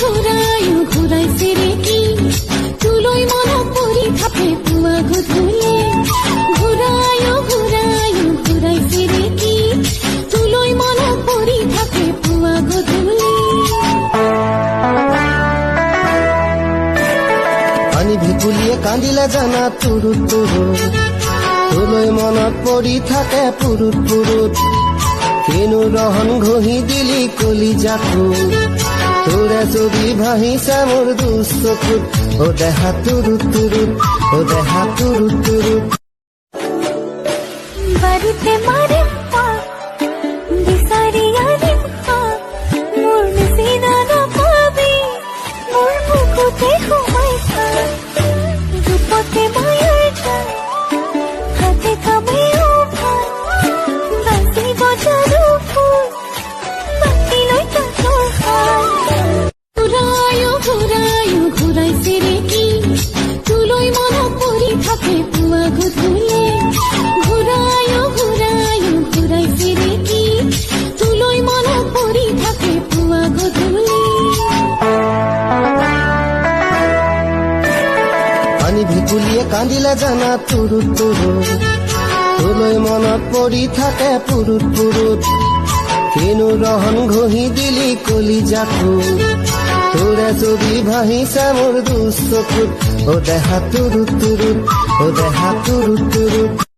ঘূৰাইছে ৰে কি তোলৈ মনত পৰি থাকে পুৱা গধূলি ঘূৰাইছে ৰে কি তোলৈ মনত পৰি থাকে পুৱা গধূলি পানী ভেকুলীয়ে কান্দিলে জানা তুৰুত তুৰুত তোলৈ মনত পৰি থাকে পুৰুত পুৰুত কিনো ৰহন ঘঁহি দিলি কলিজাটো তোৰে ছবি ভাহিছে মোৰ দুচকুত ও দেহা তুৰুত তুৰুত ও দেহা তুৰুত তুৰুত বাৰীতে মাৰিম বিচাৰি আনিম মোৰ নিচিনা নাপাবি মোৰ বুকুতে সোমাইছা ৰূপতে মায়াৰ হাতে কামে বাচিব জানো ফুল বাকিলৈ কাকৰ ঘূৰাইছে ৰে কি তোলৈ মনত পৰি থাকে পুৱা গধূলি ঘূৰাইছে ৰে কি তোলৈ মনত পৰি থাকে পুৱা গধূলি পানী ভেকুলীয়ে কান্দিলে জানা তুৰুত তুৰুত তোলৈ মনত পৰি থাকে পুৰুত পুৰুত কিনো ৰহন ঘঁহি দিলি কলিজাটো তোৰে ছবি ভাহিছে মোৰ দুচকুত ও দেহা তুৰুত তুৰুত ও দেহা তুৰুত তুৰুত